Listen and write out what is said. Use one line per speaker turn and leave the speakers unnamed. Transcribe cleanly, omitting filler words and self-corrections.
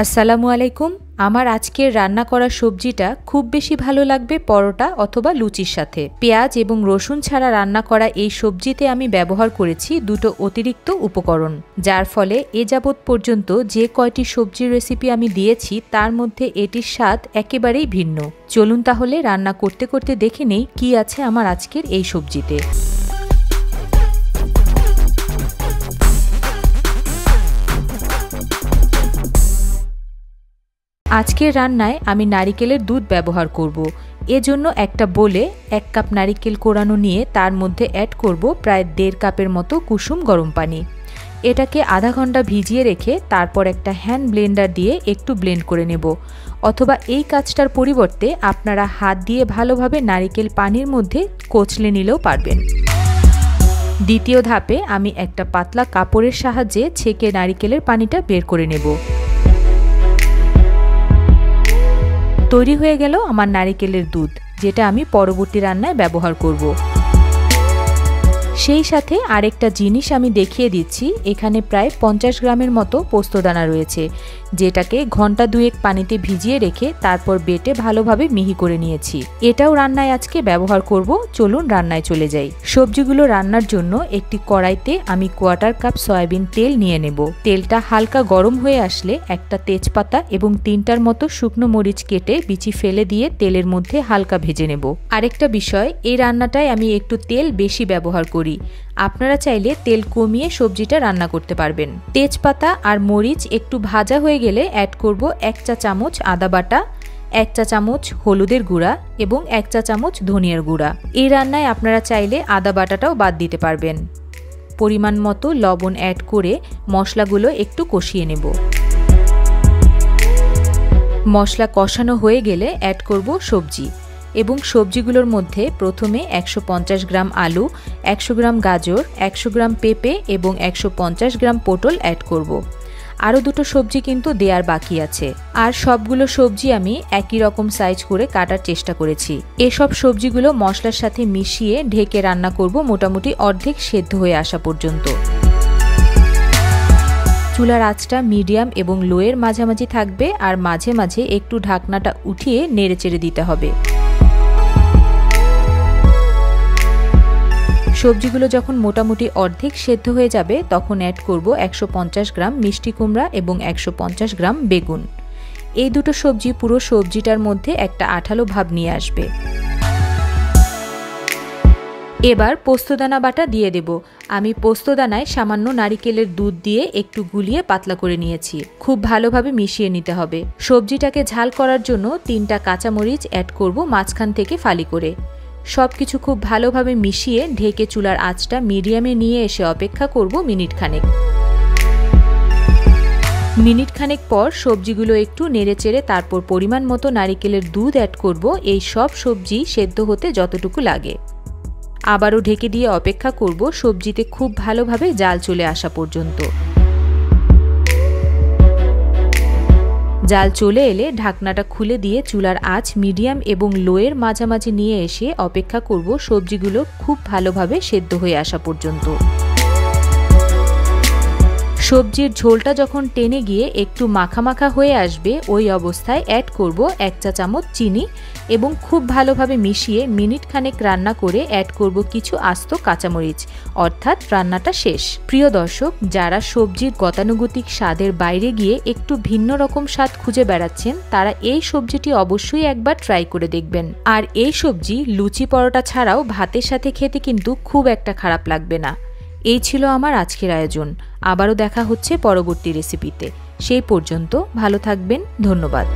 আসসালামু আলাইকুম। আমার আজকের রান্না করা সবজিটা খুব বেশি ভালো লাগবে পরোটা অথবা লুচির সাথে। পেঁয়াজ এবং রসুন ছাড়া রান্না করা এই সবজিতে আমি ব্যবহার করেছি দুটো অতিরিক্ত উপকরণ, যার ফলে এ যাবৎ পর্যন্ত যে কয়টি সবজির রেসিপি আমি দিয়েছি তার মধ্যে এটির স্বাদ একেবারেই ভিন্ন। চলুন তাহলে রান্না করতে করতে দেখে নেই কি আছে আমার আজকের এই সবজিতে। আজকের রান্নায় আমি নারিকেলের দুধ ব্যবহার করব। এজন্য একটা বোলে 1 কাপ নারিকেল কোরানো নিয়ে তার মধ্যে অ্যাড করব প্রায় 1.5 কাপের মতো কুসুম গরম পানি। এটাকে আধা ঘন্টা ভিজিয়ে রেখে তারপর একটা হ্যান্ড ব্লেন্ডার দিয়ে একটু ব্লেন্ড করে নেব, অথবা এই কাজটার পরিবর্তে আপনারা হাত দিয়ে ভালোভাবে নারিকেল পানির মধ্যে কচলে নিলেও পারবেন। দ্বিতীয় ধাপে আমি একটা পাতলা কাপড়ের সাহায্যে ছেঁকে নারিকেলের পানিটা বের করে নেব। তৈরি হয়ে গেল আমার নারিকেলের দুধ, যেটা আমি পরবর্তী রান্নায় ব্যবহার করব। সেই সাথে আরেকটা জিনিস আমি দেখিয়ে দিচ্ছি। এখানে প্রায় 50 গ্রামের মতো পোস্তদানা রয়েছে, যেটাকে ঘন্টা 2 পানিতে ভিজিয়ে রেখে তারপর বেটে ভালোভাবে মিহি করে নিয়েছি। এটাও রান্নায় আজকে ব্যবহার করব। চলুন রান্নায় চলে যাই। সবজিগুলো রান্নার জন্য একটি কড়াইতে আমি 1/4 কাপ সয়াবিন তেল নিয়ে নেব। তেলটা হালকা গরম হয়ে আসলে একটা তেজপাতা এবং 3টার মতো শুকনো মরিচ কেটে বিচি ফেলে দিয়ে তেলের মধ্যে হালকা ভেজে নেব। আরেকটা বিষয়, এই রান্নাটায় আমি একটু তেল বেশি ব্যবহার করি। আপনারা চাইলে তেল কমিয়ে সবজিটা রান্না করতে পারবেন। তেজপাতা আর মরিচ একটু ভাজা হয়ে গেলে অ্যাড করব 1 চা চামচ আদা বাটা, 1 চা চামচ হলুদের গুঁড়া এবং 1 চা চামচ ধনিয়ার গুঁড়া। এই রান্নায় আপনারা চাইলে আদা বাটাটাও বাদ দিতে পারবেন। পরিমাণ মতো লবণ অ্যাড করে মশলাগুলো একটু কষিয়ে নেব। মশলা কষানো হয়ে গেলে অ্যাড করব সবজি, এবং সবজিগুলোর মধ্যে প্রথমে 150 গ্রাম আলু, 100 গ্রাম গাজর, 100 গ্রাম পেঁপে এবং 150 গ্রাম পটল অ্যাড করব। আরও দুটো সবজি কিন্তু দেওয়ার বাকি আছে। আর সবগুলো সবজি আমি একই রকম সাইজ করে কাটার চেষ্টা করেছি। এসব সবজিগুলো মশলার সাথে মিশিয়ে ঢেকে রান্না করব মোটামুটি অর্ধেক সেদ্ধ হয়ে আসা পর্যন্ত। চুলার আঁচটা মিডিয়াম এবং লোয়ের মাঝামাঝি থাকবে, আর মাঝে মাঝে একটু ঢাকনাটা উঠিয়ে নেড়েচেড়ে দিতে হবে। সবজিগুলো যখন মোটামুটি অর্ধেক সেদ্ধ হয়ে যাবে তখন অ্যাড করব 150 গ্রাম মিষ্টি কুমড়া এবং 150 গ্রাম বেগুন। এই দুটো সবজি পুরো সবজিটার মধ্যে একটা আঠালো ভাব নিয়ে আসবে। এবার পোস্তদানা বাটা দিয়ে দেব। আমি পোস্তদানায় সামান্য নারিকেলের দুধ দিয়ে একটু গুলিয়ে পাতলা করে নিয়েছি। খুব ভালোভাবে মিশিয়ে নিতে হবে। সবজিটাকে ঝাল করার জন্য 3টা কাঁচামরিচ অ্যাড করব মাঝখান থেকে ফালি করে। সবকিছু খুব ভালোভাবে মিশিয়ে ঢেকে চুলার আঁচটা মিডিয়ামে নিয়ে এসে অপেক্ষা করব মিনিট খানেক পর সবজিগুলো একটু নেড়েচেড়ে তারপর পরিমাণ মতো নারিকেলের দুধ অ্যাড করব। এই সব সবজি সেদ্ধ হতে যতটুকু লাগে। আবারও ঢেকে দিয়ে অপেক্ষা করব সবজিতে খুব ভালোভাবে জাল চলে আসা পর্যন্ত। জাল চলে এলে ঢাকনাটা খুলে দিয়ে চুলার আঁচ মিডিয়াম এবং লোয়ের মাঝামাঝি নিয়ে এসে অপেক্ষা করব সবজিগুলো খুব ভালোভাবে সেদ্ধ হয়ে আসা পর্যন্ত। সবজির ঝোলটা যখন টেনে গিয়ে একটু মাখা মাখা হয়ে আসবে, ওই অবস্থায় অ্যাড করব 1 চা চামচ চিনি এবং খুব ভালোভাবে মিশিয়ে মিনিট খানেক রান্না করে অ্যাড করব কিছু আস্ত কাঁচামরিচ, অর্থাৎ রান্নাটা শেষ। প্রিয় দর্শক, যারা সবজির গতানুগতিক স্বাদের বাইরে গিয়ে একটু ভিন্ন রকম স্বাদ খুঁজে বেড়াচ্ছেন তারা এই সবজিটি অবশ্যই একবার ট্রাই করে দেখবেন। আর এই সবজি লুচি পরোটা ছাড়াও ভাতের সাথে খেতে কিন্তু খুব একটা খারাপ লাগবে না। এই ছিল আমার আজকের আয়োজন। আবারও দেখা হচ্ছে পরবর্তী রেসিপিতে। সেই পর্যন্ত ভালো থাকবেন। ধন্যবাদ।